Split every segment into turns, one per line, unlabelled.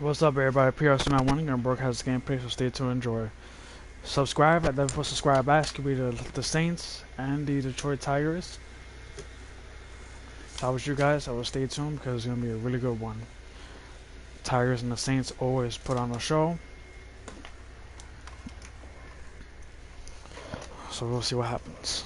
What's up, everybody? Prsuperman1 gonna broadcast gameplay, so stay tuned, enjoy. Subscribe at the subscribe ask could be the Saints and the Detroit Tigers. If I was you guys, I would stay tuned because it's gonna be a really good one. Tigers and the Saints always put on a show, so we'll see what happens.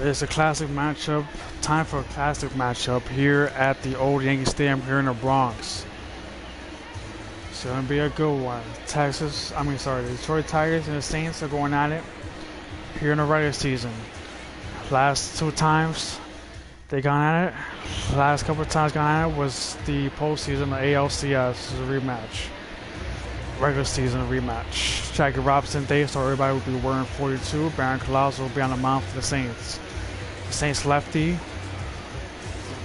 It's a classic matchup. Time for a classic matchup here at the old Yankee Stadium here in the Bronx. It's gonna be a good one. The Detroit Tigers and the Saints are going at it here in the regular season. Last two times they gone at it. Last couple of times gone at it was the postseason, the ALCS, is a rematch. Regular season rematch. Jackie Robinson Day, so everybody will be wearing 42. Barron Collazo will be on the mound for the Saints. The Saints lefty,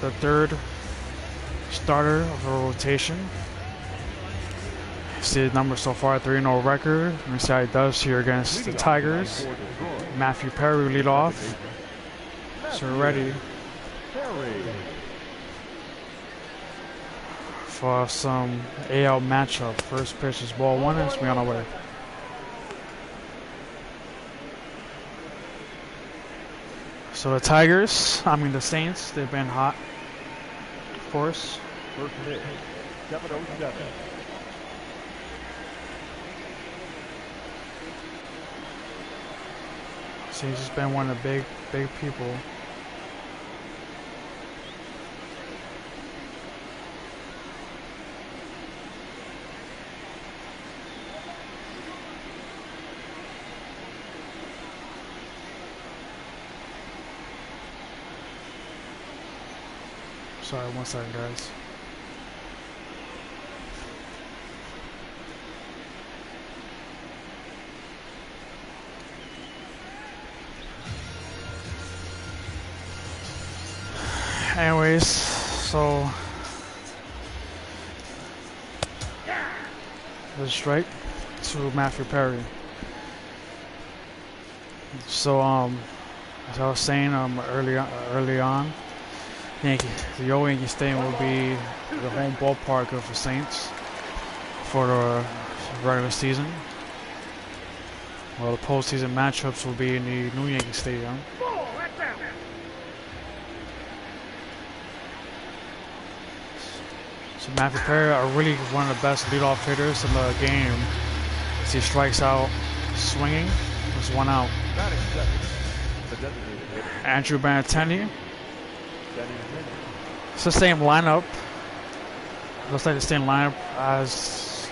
the third starter of the rotation. See the numbers so far, 3-0 record. Let me see how he does here against the Tigers. Matthew Perry will lead off. So we're ready for some AL matchup. First pitch is ball one, and it's on our way. So the the Saints, they've been hot, of course.
First pitch, 7-0-7.
So he's just been one of the big people. Sorry, 1 second, guys. Anyways, so the strike to Matthew Perry. So as I was saying early on, the old Yankee Stadium will be the home ballpark of the Saints for the regular season. Well, the postseason matchups will be in the new Yankee Stadium. So Matthew Perry are really one of the best leadoff hitters in the game. As he strikes out swinging, there's one out. Andrew Benintendi. It's the same lineup. Looks like the same lineup as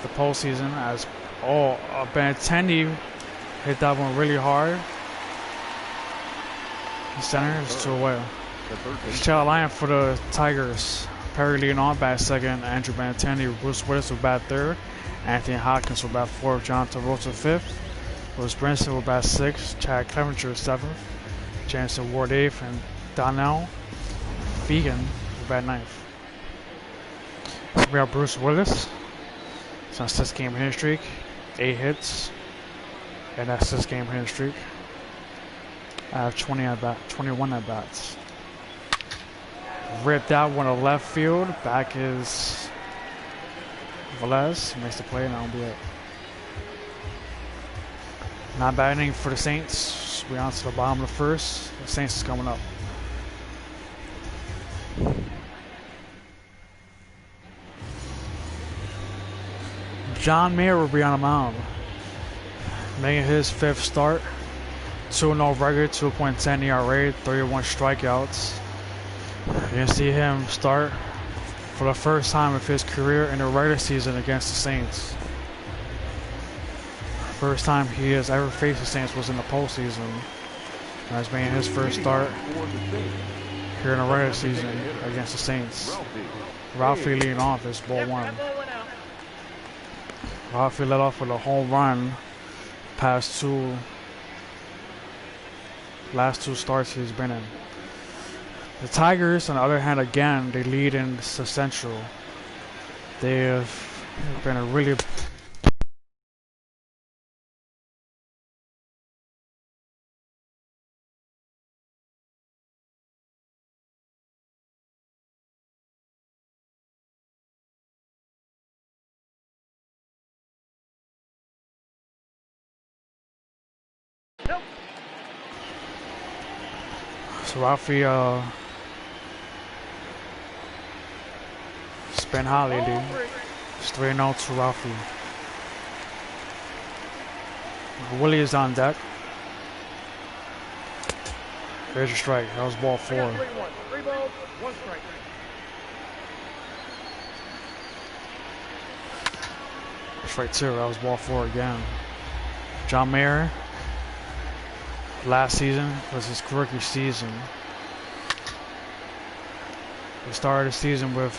the postseason. As Benintendi hit that one really hard. The center is 2 away. Shout line for the Tigers. Perry leading on, bat second. Andrew Benintendi, Bruce Willis will bat third. Anthony Hopkins will bat fourth. John Travolta fifth. Bruce Brinson will bat sixth. Chad Clevenger seventh. Jansen Ward eighth, and Donnell Fegan will bat ninth. So we have Bruce Willis. It's on 6-game hitting streak, 8 hits, and that's 6-game hitting streak. I have 21 at bats. Ripped that one to left field. Back is Velez. He makes the play, and that'll be it. Not bad inning for the Saints. We're on to the bottom of the first. The Saints is coming up. John Mayer will be on the mound, making his 5th start. 2-0 regular, 2.10 ERA, 31 strikeouts. You're going to see him start for the first time of his career in the regular season against the Saints. First time he has ever faced the Saints was in the postseason. And he's making his first start here in the regular season against the Saints. Ralphie leading off is ball 1. Ralphie led off with a home run last 2 starts he's been in. The Tigers, on the other hand, again, they lead in the Central. They have been a really So Ralphie spin high lately. It's 3-0 to Ralphie. Willie is on deck. There's your strike. That was ball 4.
3 balls, 1 strike.
Strike 2. That was ball 4 again. John Mayer. Last season was his rookie season. We started the season with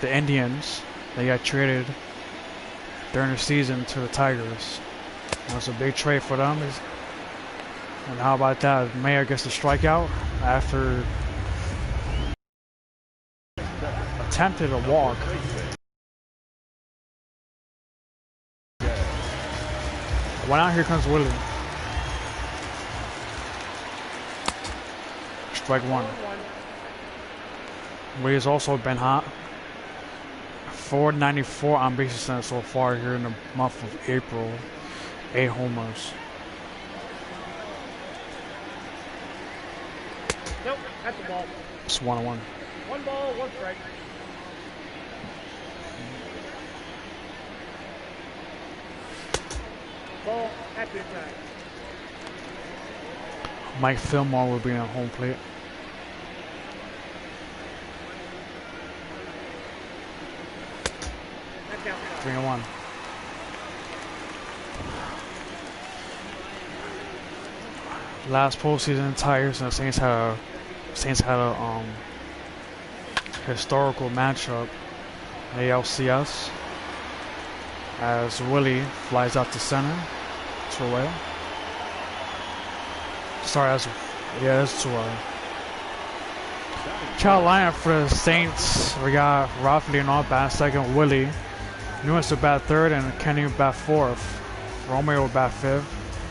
the Indians. They got traded during the season to the Tigers. That was a big trade for them. And how about that? Mayer gets a strikeout after attempted a walk. Well, now here comes Willie. Strike 1. Willie has also been hot. 494 on base percentage so far here in the month of April. 8 homers.
Nope, that's a ball.
It's 1-1.
1 ball, 1 strike. Ball at the attack.
Mike Fillmore will be on home plate.
That's out.
3-1. Last postseason, Tigers and the Saints had a historical matchup in ALCS as Willie flies out to center, 2 away. Sorry, that's 2 away. Child lineup for the Saints. We got Ralph Leonard bat second, Willie. Newens will bat third, and Kenny will bat fourth. Romeo will bat fifth.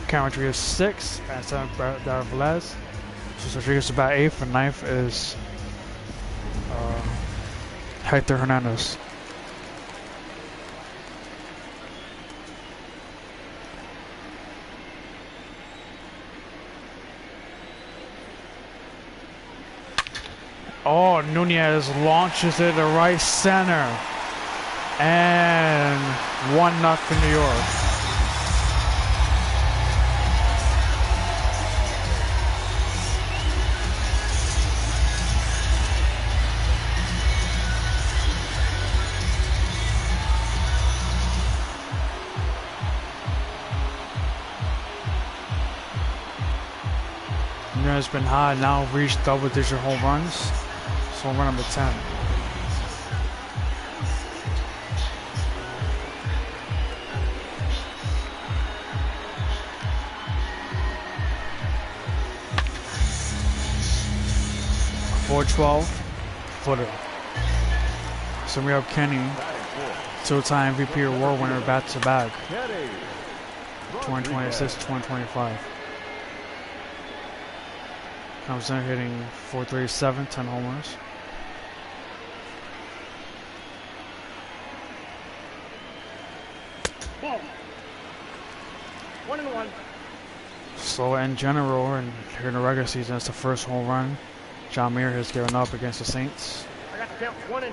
Cameron Rodriguez 6th, and 7th Darren Velez. So Rodriguez will bat 8th, and 9th is Hector Hernandez. Oh, Nunez launches it to right center. And 1-0 New York. Nunez has been high, now reached double-digit home runs. So home run number 10. .412 footer. So we have Kenny, two-time MVP award winner, back-to-back. 2026, 2025. Comes in hitting .437, 10 homers.
Ball. 1-1.
So in general, and here in the regular season, it's the first home run John Mayer has given up against the Saints.
I got the count 1-2.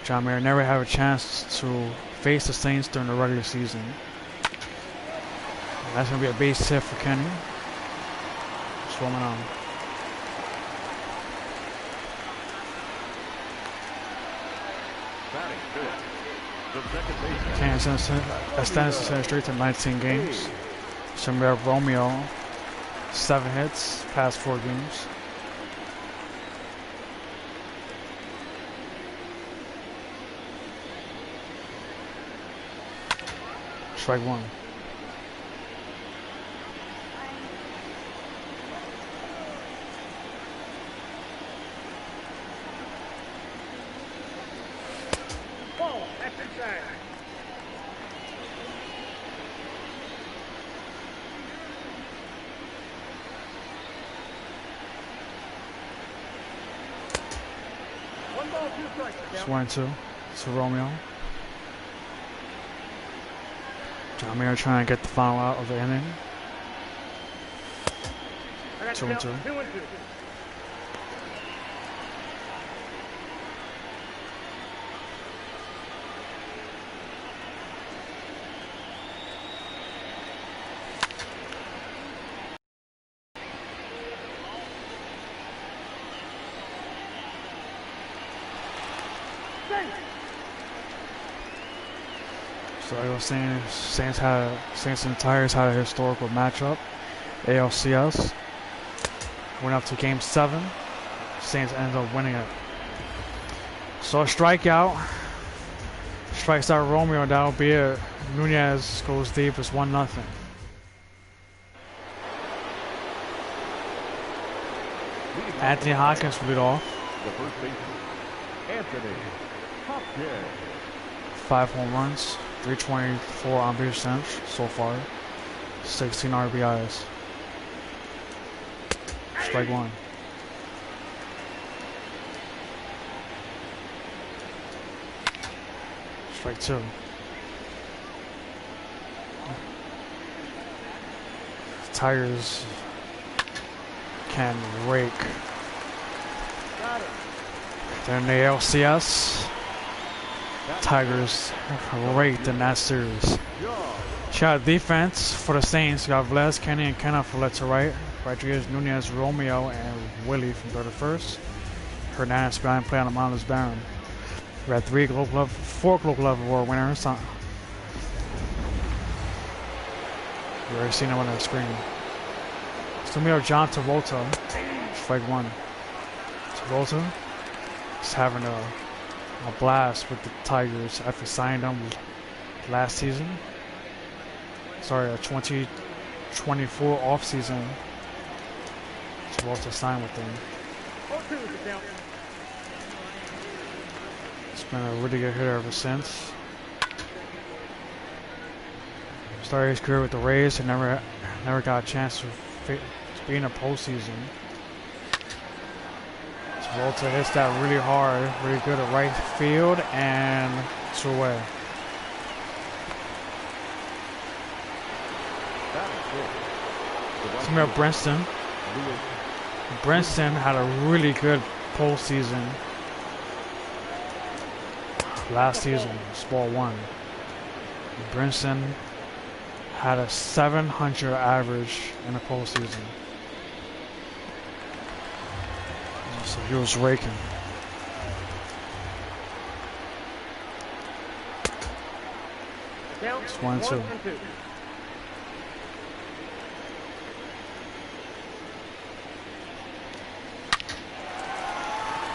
John Mayer never had a chance to face the Saints during the regular season. And that's going to be a base hit for Kenny. Swarming on. Kenny extends the center streak to 19 games. So we have Romeo, 7 hits, past 4 games. Strike 1.
Ball. That's inside. One ball, 2 strikes.
It's 1-2 to Romeo. John Mayer trying to get the final out of the inning.
I got
2-2.
2-2.
So I was saying, Saints and Tigers had a historical matchup. ALCS went up to Game 7. Saints ended up winning it. So a strikeout. Strikes out Romeo, that'll be it. Nunez goes deep, it's 1-0. Anthony Hopkins will lead off.
The first baseman, Anthony Hopkins.
5 home runs, 324 on base percentage so far, 16 RBIs. Strike 1. Strike 2. Tigers can rake. Then the LCS. Tigers raked in that series. Shot defense for the Saints. Got Velez, Kenny, and Kenna from left to right. Rodriguez, Nunez, Romeo, and Willie from third to first. Hernandez behind play on the mound is Barron. We had 4 Gold Glove Award winners. We already seen them on the screen. So we have John Travolta, strike 1. Travolta is having a blast with the Tigers after signing them last season. Sorry, a 2024 offseason. Travolta signed with them. It's been a really good hitter ever since. Started his career with the Rays and never got a chance to be in a postseason. Travolta hits that really hard, really good at right field and 2 away. So we have Brenston. Brinson had a really good postseason last season. It's ball 1. Brinson had a 700 average in the postseason. So he was raking. It's 1-2.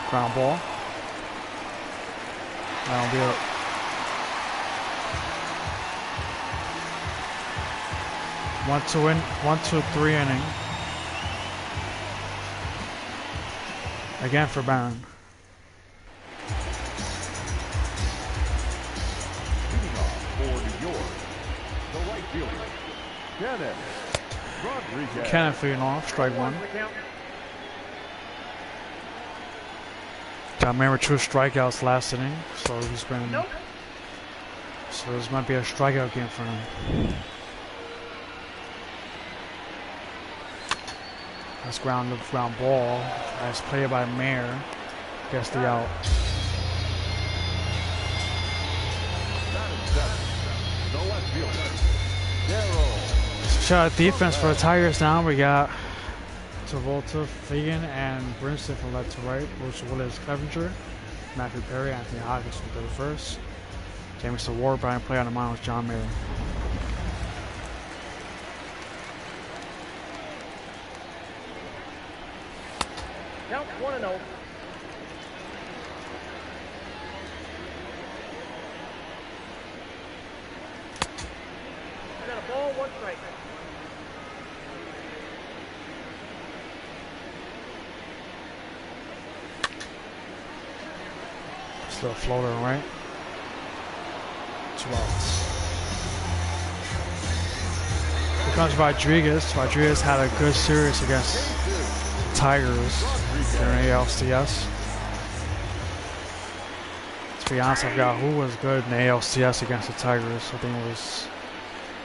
Ground ball. That'll be it. One, two, 3 inning. Again for Barron.
Leading off for New York, the right fielder, Rodriguez.
Kenneth leading off, strike 1. Got remember 2 strikeouts last inning, so he's been.
Nope.
So this might be a strikeout game for him. That's ground ball. Nice play by Mayer. Gets the out.
The left fielder, Darryl.
Shout out defense for the Tigers now. We got Travolta, Fagan, and Brinson from left to right. Bruce Willis, Clevenger, Matthew Perry, Anthony Hopkins from 31st. Jameson Ward, Brian play on the mound with John Mayer.
Count 1-0. Got a ball, 1 strike.
Just a little floater, right? 2 outs. Here comes Rodriguez. Rodriguez had a good series against the Tigers during ALCS. To be honest, I forgot who was good in the ALCS against the Tigers. I think it was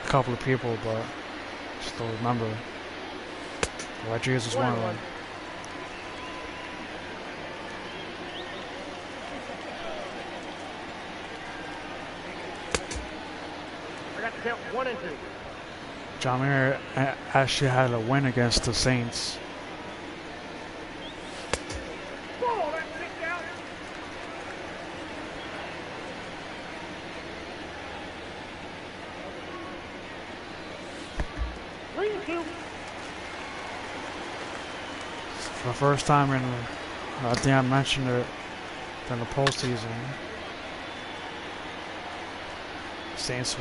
a couple of people, but I just don't remember. Rodriguez was one of them.
I got to count 1 and 2.
John Mayer actually had a win against the Saints.
Ball, that's kicked out.
For the first time in, I think I mentioned it in the postseason. Saints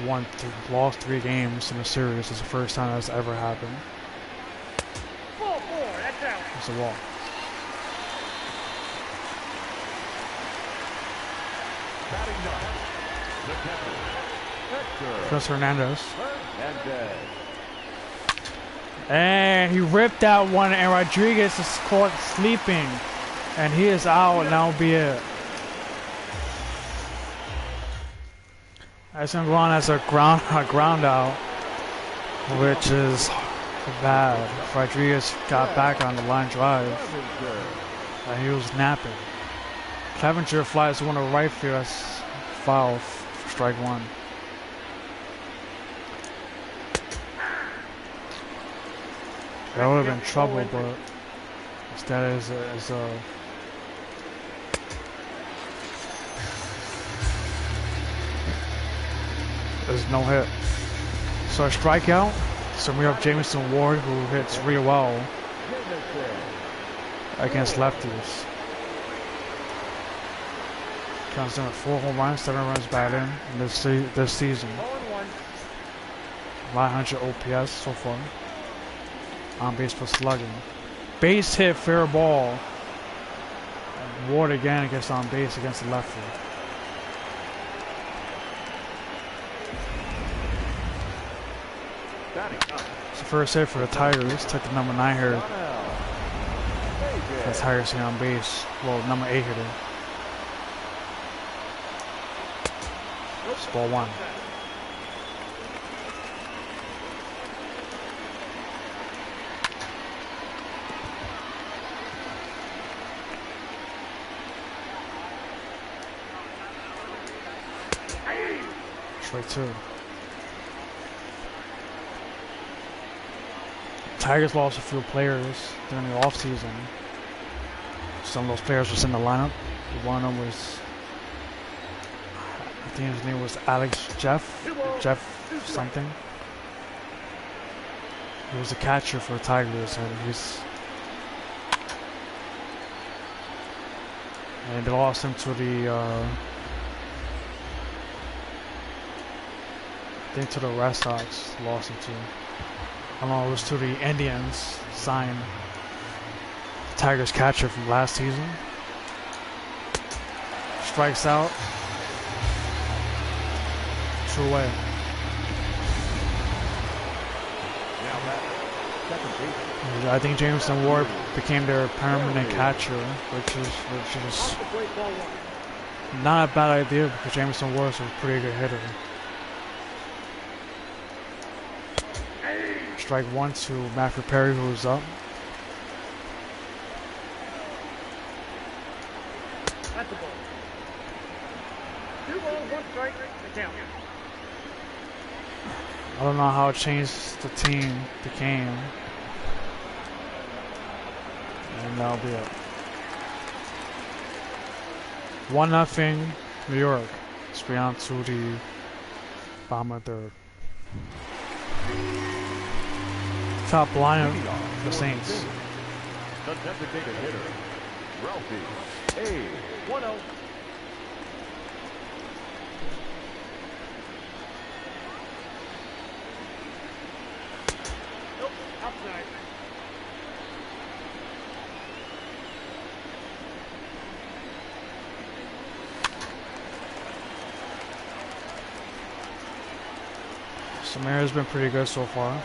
lost 3 games in a series. It's the first time that's ever happened.
Ball 4, that's out.
It's a walk.
Batting 9, the catcher,
Chris Hernandez.
Hernandez.
And he ripped that one, and Rodriguez is caught sleeping. And he is out, and that'll be it. That's going to go on as a ground out, which is bad. Rodriguez got back on the line drive, and he was napping. Clevenger flies one to right field. That's foul for strike 1. That would have been trouble, but instead is there's no hit. So a strikeout. So we have Jameson Ward, who hits really well against lefties. Comes in with 4 home runs, 7 runs batted in this season. 900 OPS so far. On base for slugging. Base hit, fair ball. And Ward again gets on base against the lefty. It's the first hit for the Tigers. Took the number 9 hitter. The Tigers on base. Well, number 8 hitter. It's ball 1. strike two. Tigers lost a few players during the offseason. Some of those players were in the lineup. One of them was, I think his name was Jeff something. He was a catcher for the Tigers, and they lost him to the I think to the Red Sox. Lost him to, I don't know, it was to the Indians. Signed the Tigers catcher from last season. Strikes out. True way. I think Jameson Ward became their permanent catcher, which is not a bad idea because Jameson Ward is a pretty good hitter. Strike one to Matthew Perry, who's up.
That's the ball. 2 balls, 1 strike, the count.
I don't know how it changed the team became. And that'll be it. 1-0 New York. Let's be on to the bottom of the third. Top line of the Saints.
The designated hitter, Ralphie A.
1-0. Nope, outside.
Samara's been pretty good so far.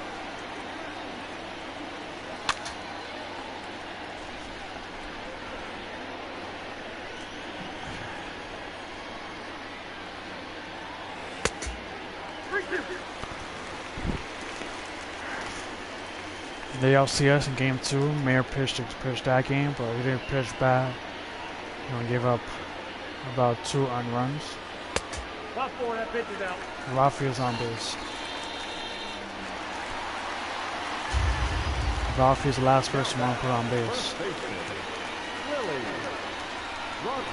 The LCS in game 2, Mayer pitched that game, but he didn't pitch bad. He only gave up about 2 earned runs.
Top 4, that pitch is out.
Rafael's on base. Rafael's the last person to put on base.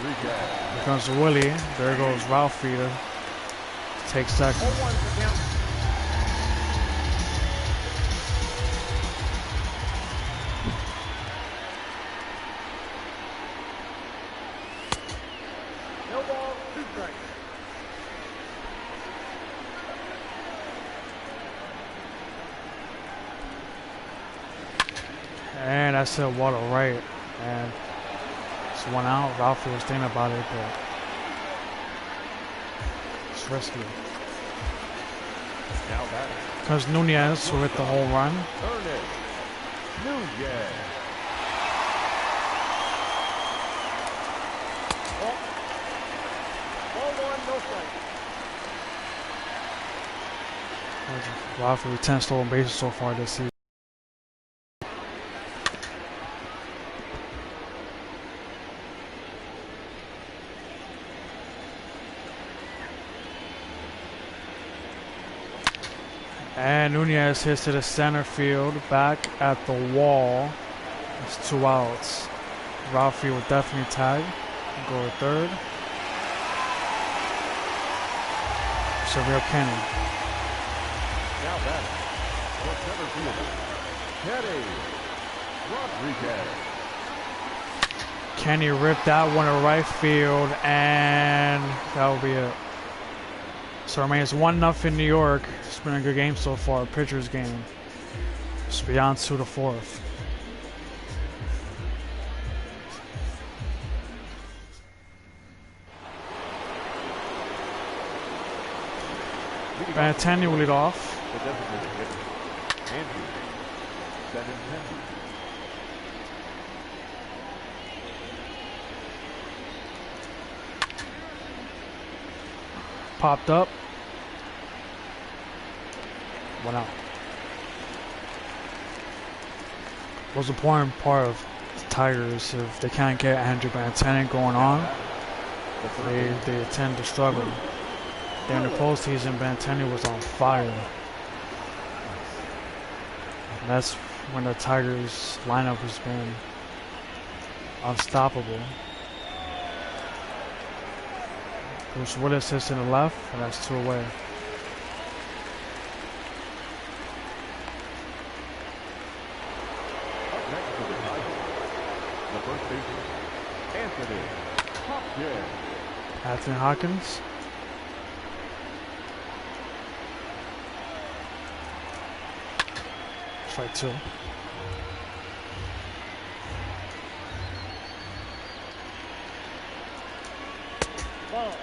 Here comes Willie. There goes Ralphie to take second.
0-1 for count. No ball, 2 strikes.
And that's a water right. And it's 1 out. Ralphie was thinking about it, but it's risky.
Now that
Because Nunez will hit the home run.
Nunez.
1-1, no strike.
Ralphie with 10 stolen bases so far this season. And Nunez hits to the center field, back at the wall. It's 2 outs. Ralphie will definitely tag, go to third. Severe Kenny.
Now that the center fielder, Kenny Rodriguez.
Kenny ripped that one to right field, and that will be it. So it remains 1-0 New York. It's been a good game so far, pitcher's game. It's beyond to the 4th. Benintendi will lead off.
The designated hitter, Andrew Benintendi.
Popped up. 1 out. What's the important part of the Tigers, if they can't get Andrew Benintendi going on, they tend to struggle. During the postseason, Benintendi was on fire. And that's when the Tigers lineup has been unstoppable. Bruce Willis hits in the left, and that's 2 away.
The first baseman, Anthony Hopkins.
Anthony Hopkins. Strike 2.
Ball.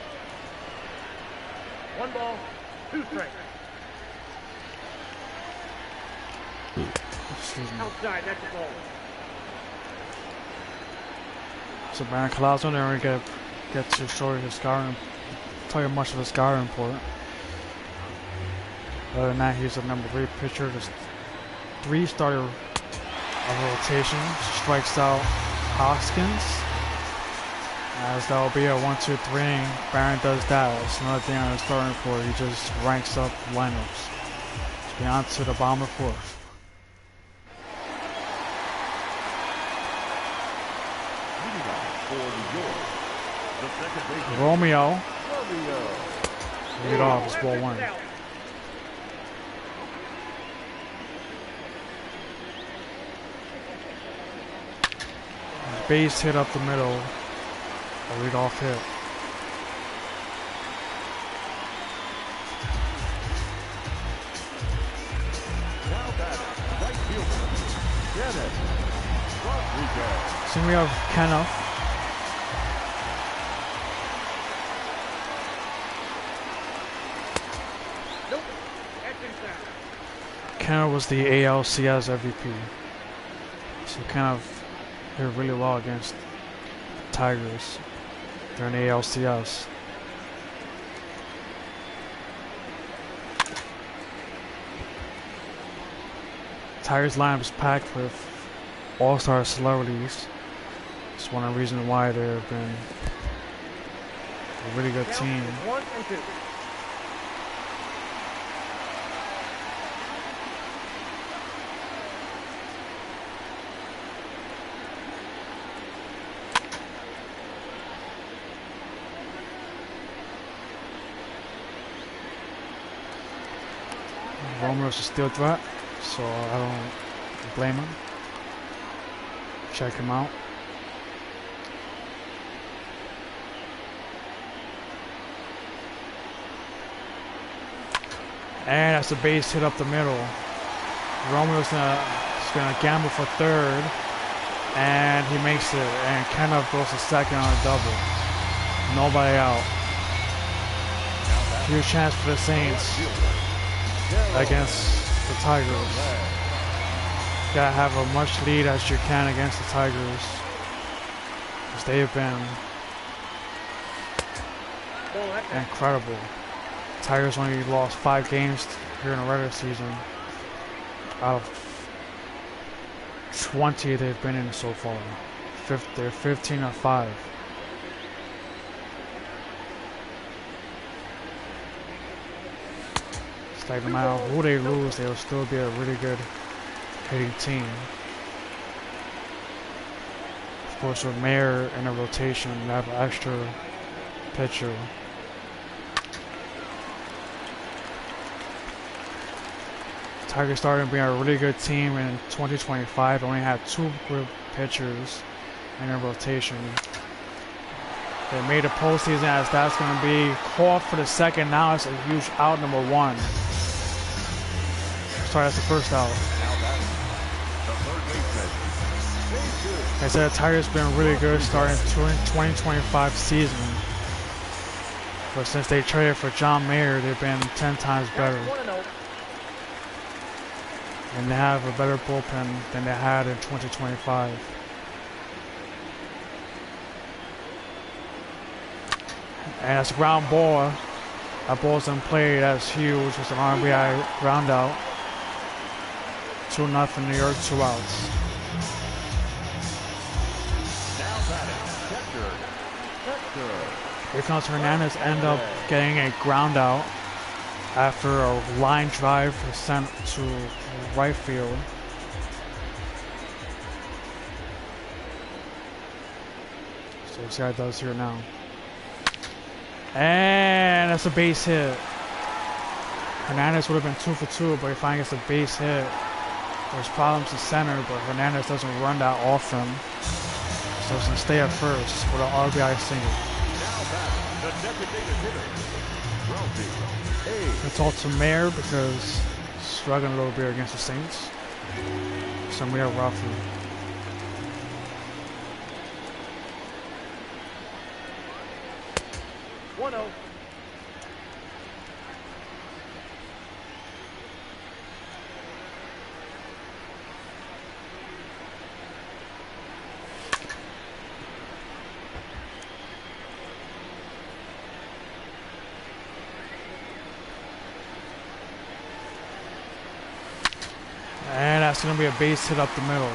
1 ball, 2 strikes.
Excuse me.
Outside, that's a ball.
So Barron Collazo, they're going to get to show you his scouting, tell you much of his scouting report. Other than that, he's a number 3 pitcher, just 3 starter of rotation. Strikes out Hoskins. As that will be a 1-2-3. Barron does that. That's another thing on his starting report. He just ranks up lineups. Let's be on to the bottom of the 4th. Romeo. Lead off, it's ball 1. Base hit up the middle. A lead off hit. So we have Kenneth. Kenneth was the ALCS MVP. So Kenneth did really well against the Tigers during the ALCS. Tigers lineup is packed with all-star celebrities. It's one of the reasons why they've been a really good team.
1 and 2.
Romero's a steal threat, so I don't blame him. Check him out. And that's a base hit up the middle. Romero's gonna gamble for 3rd, and he makes it. And Kenneth goes to 2nd on a double. Nobody out. Huge chance for the Saints against the Tigers. Gotta have as much lead as you can against the Tigers, because they have been incredible. Tigers only lost 5 games here in the regular season out of 20 they've been in so far. They're 15-5. Like no matter who they lose, they'll still be a really good hitting team. Of course, with Mayer in a rotation, they have an extra pitcher. Tigers started being a really good team in 2025. They only had 2 good pitchers in a rotation. They made a postseason as that's going to be caught for the 2nd. Now it's a huge out, number 1. Sorry, that's the first out. Like I said, the Tigers been really good starting 2025 season. But since they traded for John Mayer, they've been 10 times better. And they have a better bullpen than they had in 2025. And that's a ground ball. That ball's in play. That's huge. It's an RBI ground out. 2-0 New York, 2 outs.
Now batting, catcher.
Here comes Hernandez, end up getting a ground out after a line drive sent to right field. So see how it does here now. And that's a base hit. Hernandez would have been 2 for 2, but he finally gets a base hit. There's problems in center, but Hernandez doesn't run that often. So he's going to stay at first with an RBI single. Let's talk to Mayer because he's struggling a little bit against the Saints. So we have Rafi. And that's going to be a base hit up the middle.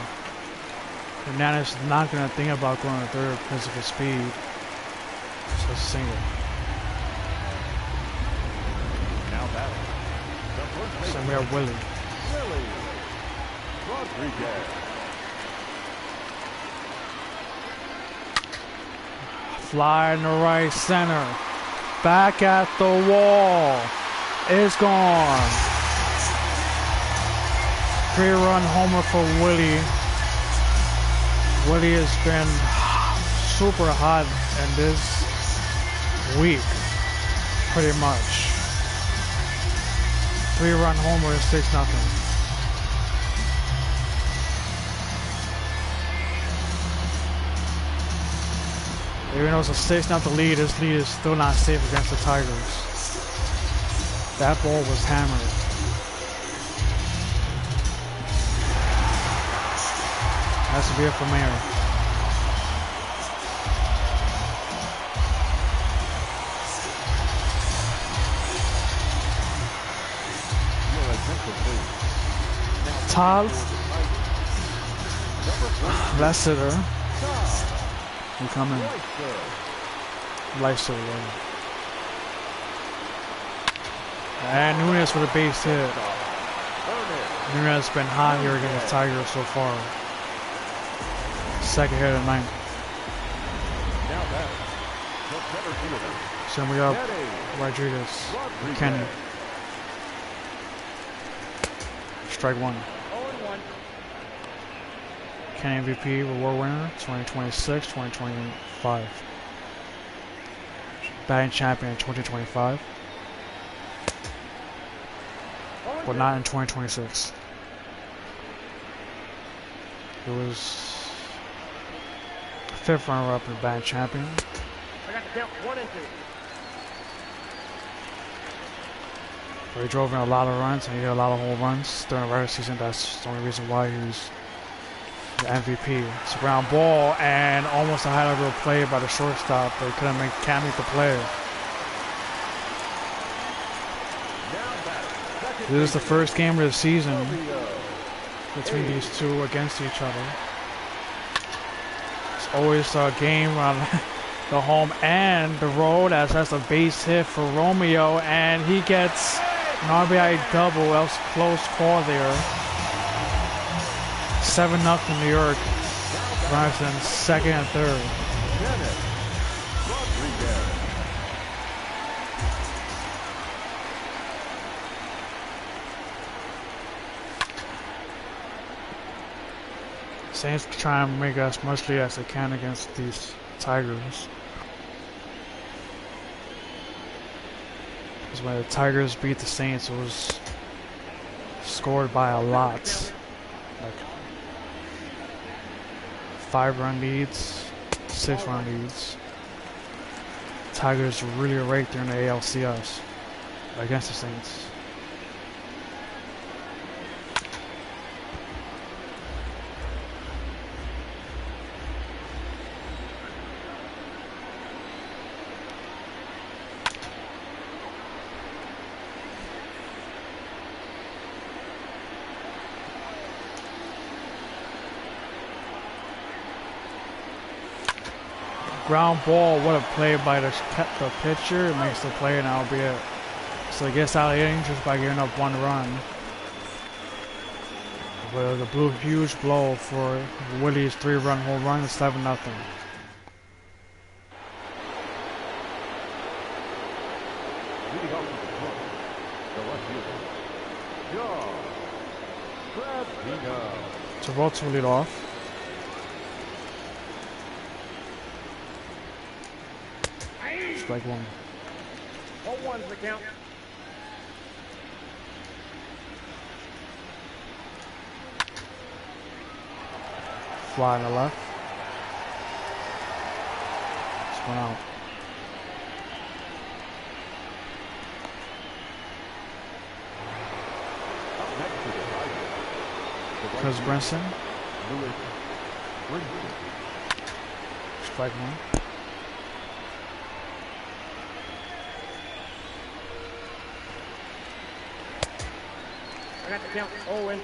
Hernandez is not going to think about going to third because of his speed. So it's a single.
Now batting.
So we have Willie.
Rodriguez.
Fly in the right center. Back at the wall. It's gone. 3-run homer for Willie. Willie has been super hot in this week, pretty much. 3-run homer is 6-0. Even though it's a 6-0 lead, this lead is still not safe against the Tigers. That ball was hammered. Has to be it for Mayer. Todd, last sitter. We come in. Life sitter. And Nunez with a base hit. Nunez has been hot here against the Tigers so far. Second hit of the night. So we got Rodriguez, Kenny. Strike one. Kenny MVP, reward winner, 2026, 2025. Batting champion 2025. But not in 2026. It was 5th runner-up in batting champion.
I got the count 1 and 2.
Where he drove in a lot of runs and he hit a lot of home runs during the regular season. That's the only reason why he was the MVP. It's a ground ball and almost a high-level play by the shortstop, but he can't make the play. This is the first game of the season between these two against each other. It's always a game on the home and the road, as that's a base hit for Romeo, and he gets an RBI double. That was a close call there. 7-0 New York. Runners in second and third. Saints try and make as much lead as they can against these Tigers. Because when the Tigers beat the Saints, it was scored by a lot. Like 5-run leads, 6-run leads. Tigers really raked during the ALCS against the Saints. ground ball. What a play by the pitcher. It makes the play, and that'll be it. So he gets out of the inning just by giving up 1 run. But the blue huge blow for Willie's 3-run home run, 7-0.
Leading off to the front, the left fielder, John Travolta.
Travolta will lead off. Strike 1.
0-1's the count.
Fly to the left. Just 1 out.
Up next to the right,
Because Brinson.
Lewis.
Strike 1.
I got the count 0-2.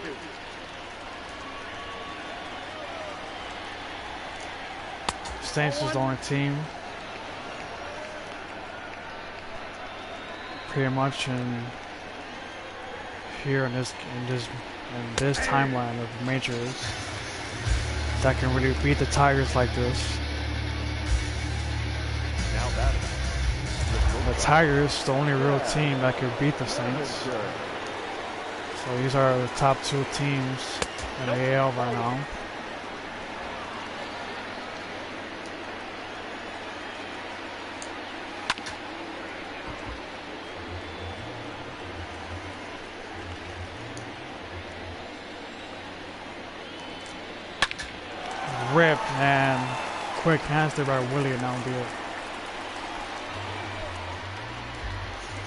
Saints is the only team pretty much in here in this timeline of majors that can really beat the Tigers like this.
Now batting.
The Tigers, the only real team that could beat the Saints. So these are the top 2 teams in the AL right now. Ripped and quick hands there by Willie, and that'll be it.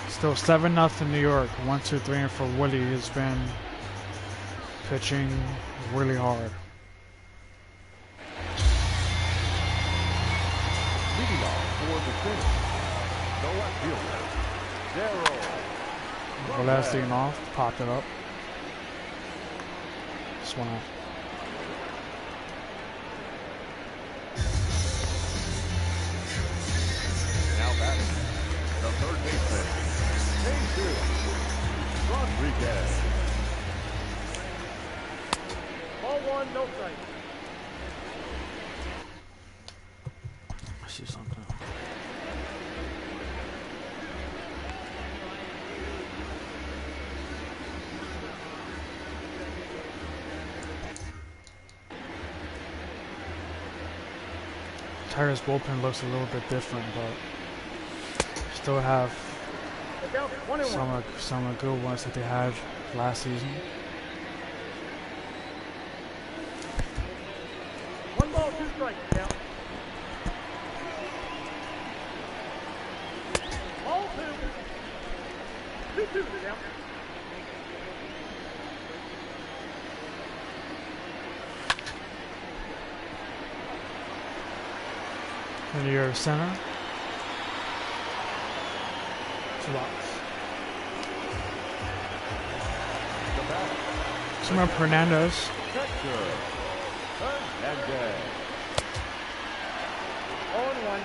Still 7-0 New York. 1, 2, 3, and for Willie, he's been pitching really hard.
Leading off for the finish, the left fielder, Darryl.
The last thing off, popped it up. Just 1 out.
Now batting, the third baseman, Jesus Rodriguez.
0-1, no strike.
I see something. Tigers bullpen looks a little bit different, but still have
The count 1-1.
some of the good ones that they had last season.
1 ball, 2 strikes. Count. 0-2. 2-2 the count.
And your center. 2 outs.
The batter,
Some Hernandez.
catcher, Hernandez.
0-1.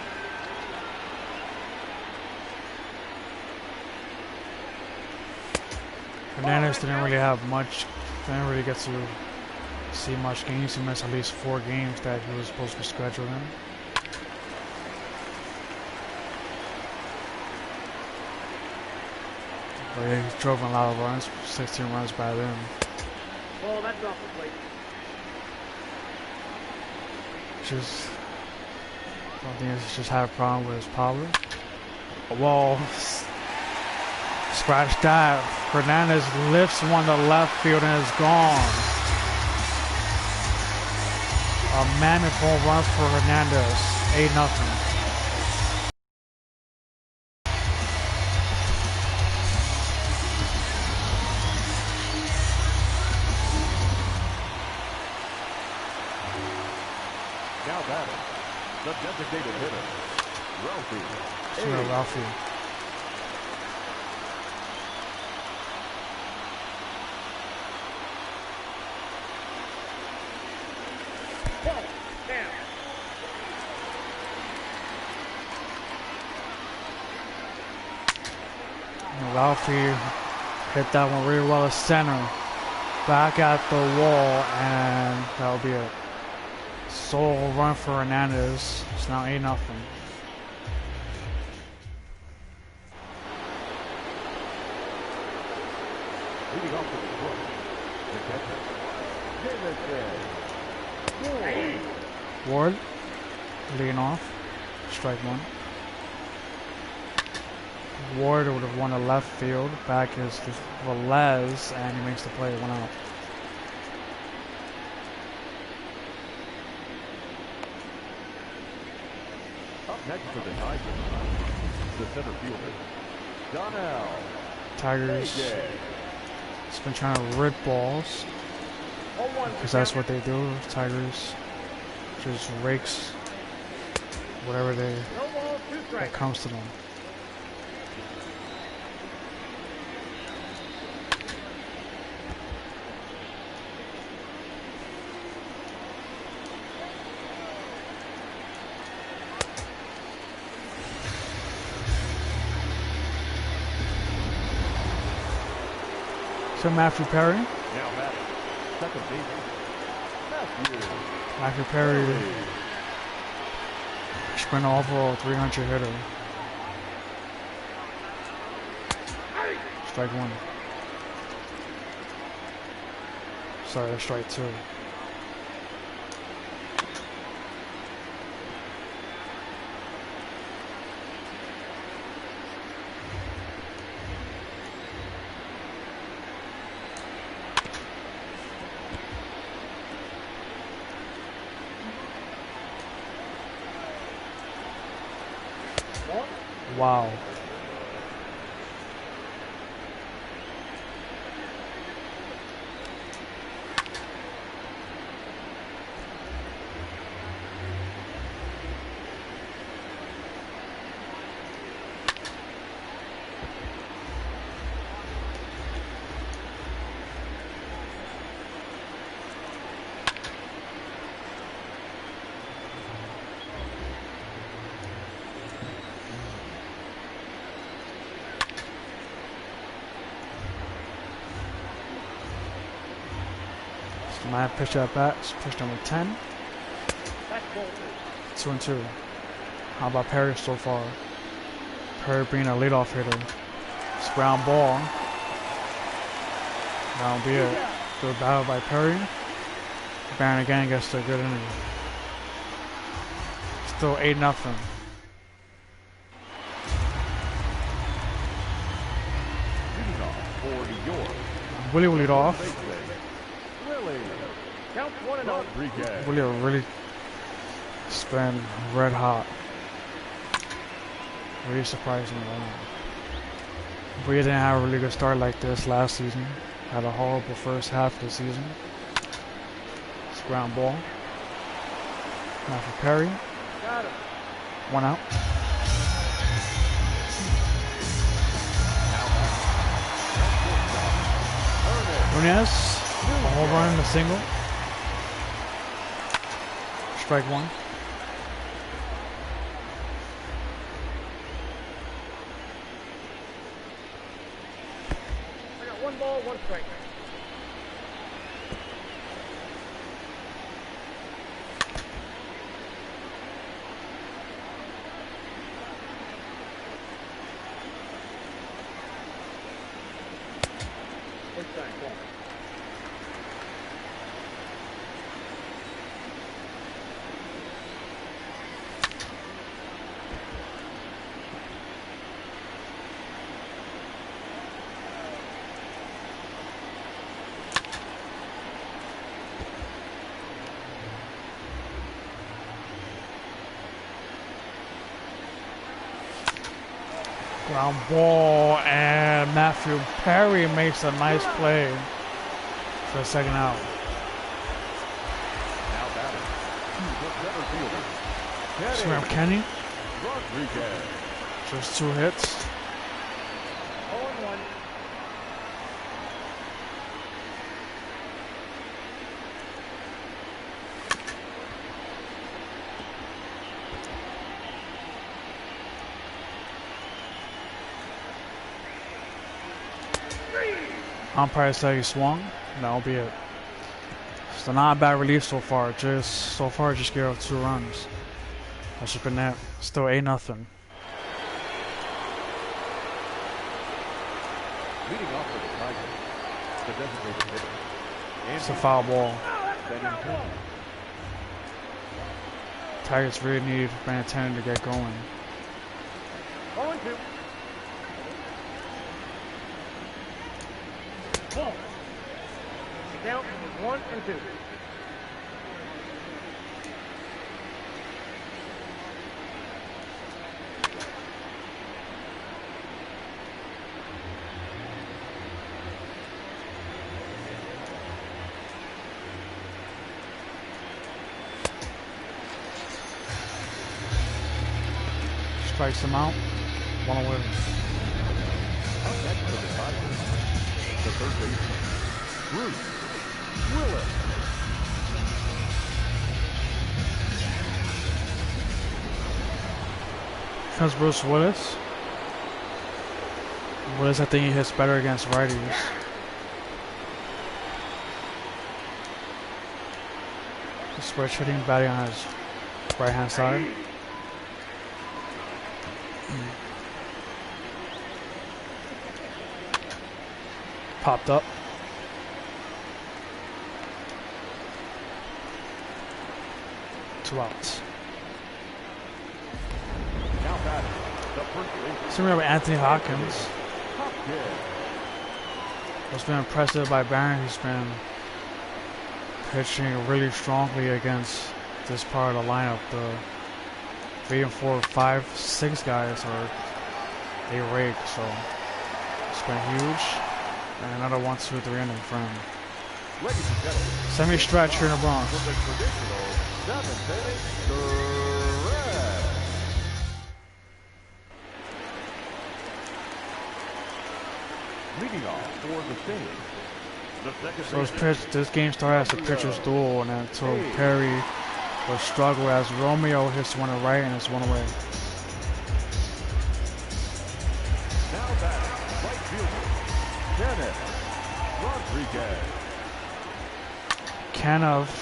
Hernandez didn't really have much, didn't really get to see much games. He missed at least 4 games that he was supposed to be scheduled in. But yeah, he drove in a lot of runs, 16 runs by then.
Oh, that's off the plate.
Just, I don't think he's just had a problem with his power. Well, scratch that. Hernandez lifts one to left field and is gone. A mammoth home run for Hernandez. 8-0.
Now batting, the designated hitter, Ralphie.
Ralphie.
Ball, down.
Ralphie hit that one really well at center. Back at the wall, and that'll be it. Solo run for Hernandez. It's now 8-0.
Leading off to the front, the catcher,
Ward leading off. Strike one. Ward would have won the left field. Back is Velez, and he makes the play. 1 out.
Up next for the Tigers, the center fielder, Donnell.
Tigers has been trying to rip balls,
0-1.
because that's what they do. Tigers just rakes whatever
No ball, 2
that
strikes.
comes to them. So Matthew Perry.
Now batting, second baseman,
Matthew Perry, sprint overall 300 hitter. Strike one. Sorry, that's strike two. Wow. My pitch at bat is pitch number 10.
That's ball
2-2. How about Perry so far? Perry being a leadoff hitter. It's ground ball. That'll be it. Good battle by Perry. Barron again gets a good inning. Still 8-0.
leading off for New York,
Willie will lead off.
Willie
Count 1-0.
Rodriguez.
Willie really spin red hot. Really surprising. We didn't have a really good start like this last season. Had a horrible first half of the season. It's ground ball. Now for Perry.
Got him.
1 out. Nunez, a home run and a single. Strike one.
I got 1 ball, 1 strike. Inside ball.
Ground ball, and Matthew Perry makes a nice play for the second out.
Now batting, the center fielder,
Swim Kenny,
Rodriguez.
just 2 hits.
0-1.
Umpire said he swung. That'll be it. So not a bad release so far. Just gave up 2 runs. That's just been that. Still 8-0.
Leading off for the Tigers, the designated hitter.
It's a foul ball.
Batting 10.
Tigers really need Benintendi to get going.
0-2. Ball. The count is 1-2.
Strikes him out. 1 away.
Up next for the Tigers, the third baseman, Bruce Willis.
Comes Bruce Willis. Willis, I think he hits better against righties. Switch hitting, batting on his right hand side. Popped up. Two outs.
Now batting, the first baseman.
So we have Anthony Hopkins. What's been impressive by Barron, he's been pitching really strongly against this part of the lineup. The 3 and 4, 5, 6 guys they rake, so it's been huge. And another 1, 2, 3 inning for him.
Ladies and gentlemen,
Semi-stretch here in the Bronx.
from the traditional 7th inning, stretch. Leading off for the Saints, the second baseman,
This game started as a pitcher's duel, and until Perry will struggle as Romeo hits one to right and it's 1 away.
now batting, right fielder, Kenneth Rodriguez.
Kenneth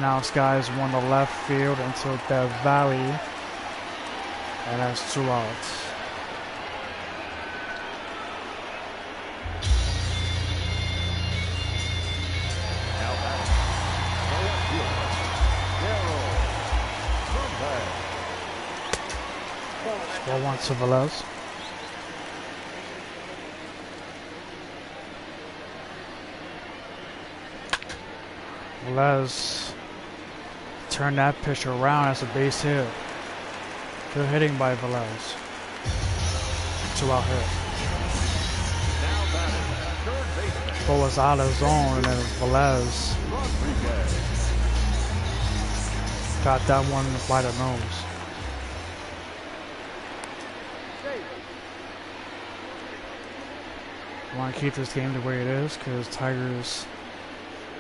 now skies 1 to left field into Death Valley, and that's 2 outs.
Now batting, the left fielder, Barron Collazo
1-1 to Velez. Velez turned that pitch around as a base hit. Good hitting by Velez. 2 out hit.
Now batting, third baseman,
Ball was out of zone, and then Velez
Rodriguez.
got that one by the nose. I want to keep this game the way it is because Tigers,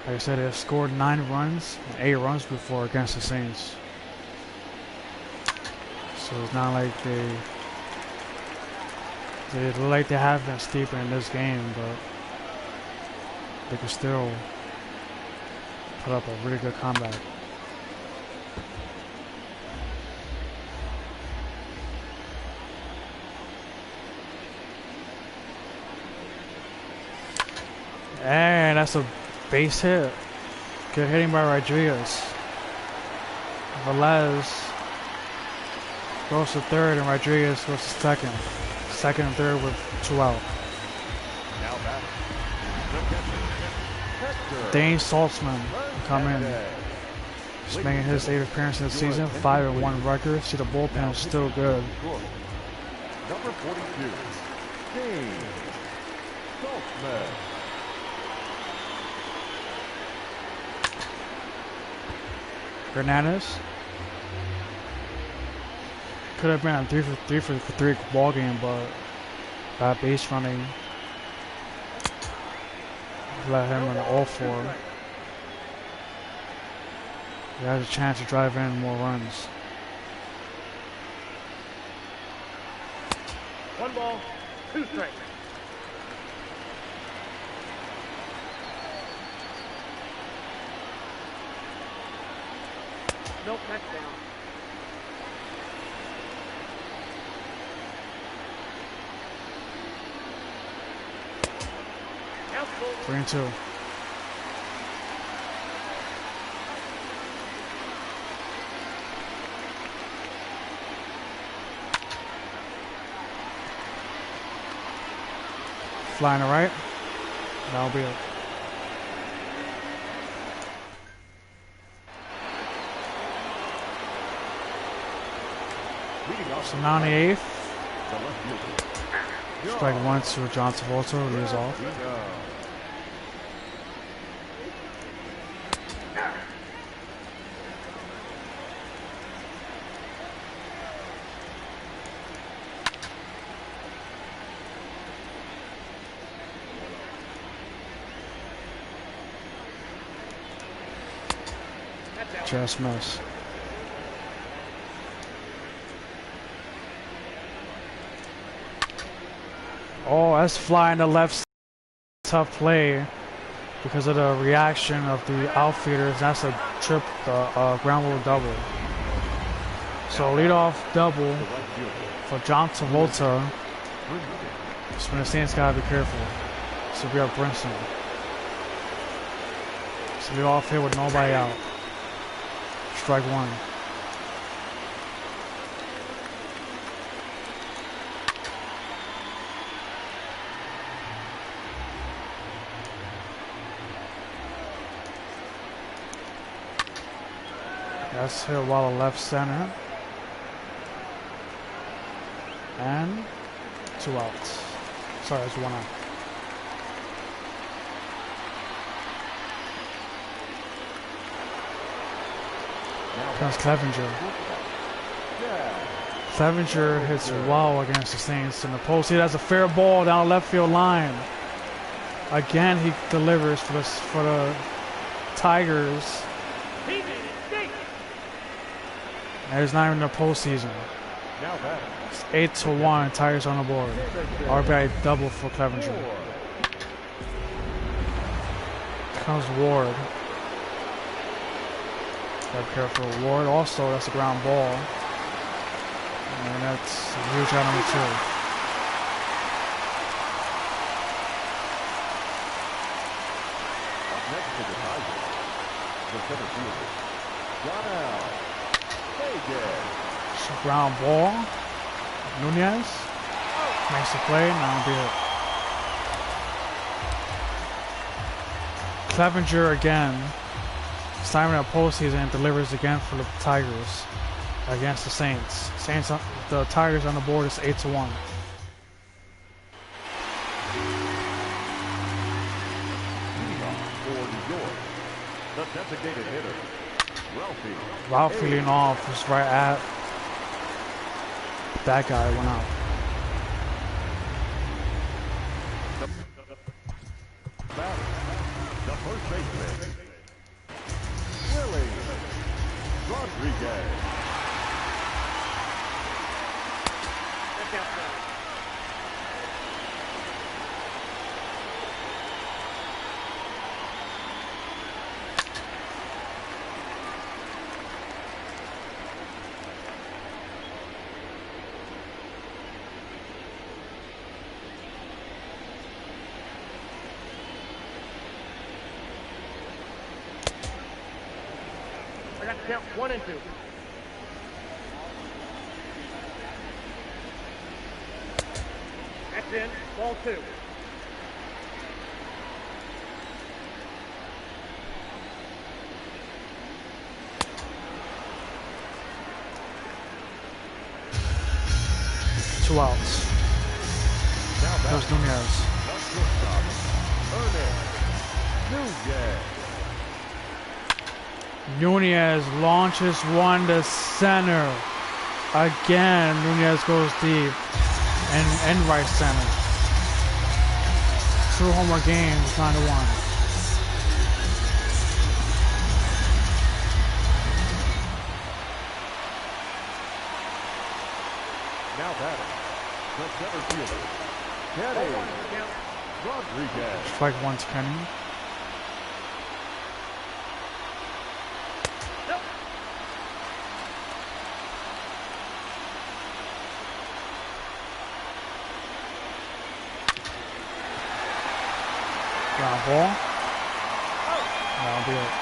like I said, they have scored 9 runs and 8 runs before against the Saints. So it's not like they look like they have been steeper in this game, but they can still put up a really good comeback. And that's a base hit. Good hitting by Rodriguez. Velez goes to third and Rodriguez goes to second. Second and third with 2 out.
Now batting, the catcher, Hector
Dane Saltzman come in.
Hernandez.
Just making his 8th appearance in the season. 5-1 record. See, the bullpen is still good.
Number 42, Dane Saltzman.
Hernandez could have been a 3-for-3 ball game, but that base running let him in 0-4. He has a chance to drive in more runs.
1 ball, 2 strikes. Nope, that's down. Outfield.
3-2. Flying to right. That'll be it. So now in the 8th. Strike 1 to John Travolta, leads off. Just miss. Oh, that's flying to left. Tough play because of the reaction of the outfielders. That's a ground rule double. So leadoff double for John Travolta. So when the Saints gotta be careful. So we have Brinson. So leadoff here with nobody out. Strike 1. That's hit while the left center. And 2 outs. Sorry, it's 1 out. Comes Clevenger. Clevenger hits well against the Saints in the post. He has a fair ball down the left field line. Again, he delivers for the Tigers. And it's not even the postseason. It's 8-1. Tigers on the board. RBI double for Clevenger. Comes Ward. Gotta be careful. Ward also, that's a ground ball. And that's a huge out number 2.
Up next to the Tigers, the center fielder, John.
It's a ground ball. Nunez makes the play. Now be it. Clevenger again. This time in the postseason delivers again for the Tigers against the Saints. The Tigers on the board is 8-1.
For New York, the designated hitter,
Ralphie leading off was right at that guy went out.
The first baseman, Willie Rodriguez.
That's outside. I got to count 1 and 2. That's in. Ball 2.
Two outs. There's Nunez. Nunez launches one to center. Again, Nunez goes deep and right center. 2 homer games, 9-1.
Now batting, the center fielder, Kenny Rodriguez.
Strike 1 to Kenny. Ground ball. That'll be it.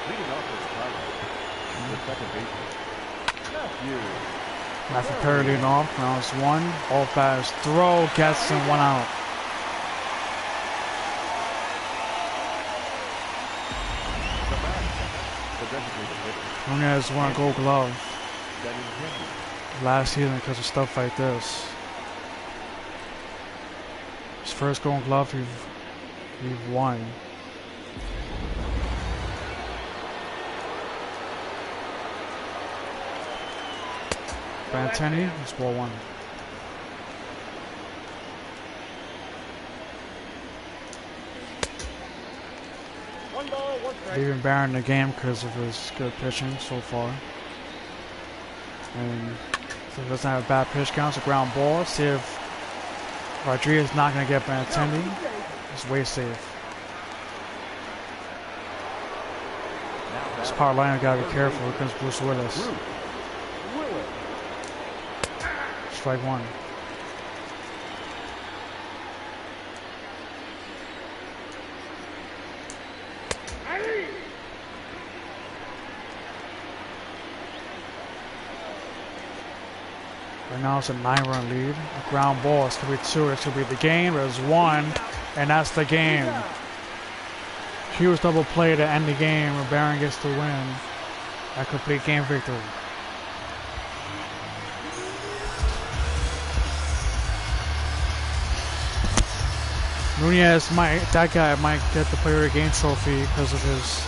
Leading off with the tiger, the second baseman,
Matthew Perry leading off. Now it's 1. All fast throw. Gets him 1 out. Nunez won a Gold Glove last season because of stuff like this. His first Gold Glove he won. Benintendi, it's ball 1. Leaving Barron in the game because of his good pitching so far. And so he doesn't have a bad pitch count, it's a ground ball. See if Rodriguez is not going to get Benintendi. It's way safe. This power line got to be careful against Bruce Willis. Strike 1. Right now it's a 9-run lead. A ground ball. It's going to be 2. It's going to be the game. There's 1. And that's the game. Huge double play to end the game where Barron gets to win. A complete game victory. Nunez that guy might get the player of the game trophy because of his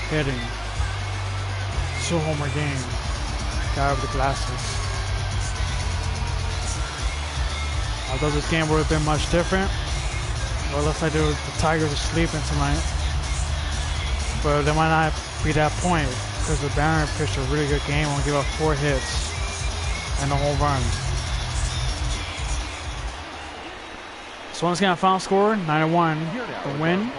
hitting. 2-homer game. Guy with the glasses. Although this game would have been much different, or unless the Tigers are sleeping tonight. But there might not be that point because the Barron pitched a really good game. Only give up 4 hits and a home run. So once again, final score 9-1. The win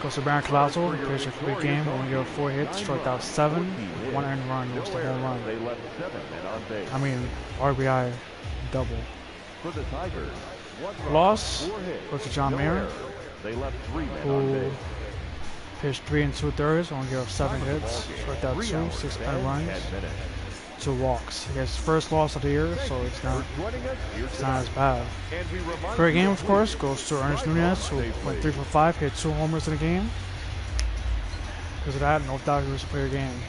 goes to Barron Collazo. He pitched a complete game. Only give up 4 hits, struck out 7, 1 earned run. It was the home run. I mean RBI double.
For the Tigers,
Loss goes to John Mayer, who pitched 3 2/3, only gave up 7 hits, struck out 2, 6 earned runs, 2 walks. He has his first loss of the year, so it's not as bad. Fair game, of course, goes to Ernest Nunez, who went 3 for 5, hit 2 homers in the game. Because of that, no doubt he was a player game.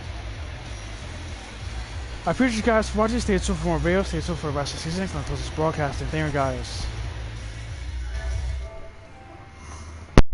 I appreciate you guys for watching. Stay tuned for more videos. Stay tuned for the rest of the season. Close this broadcasting. Thank you guys.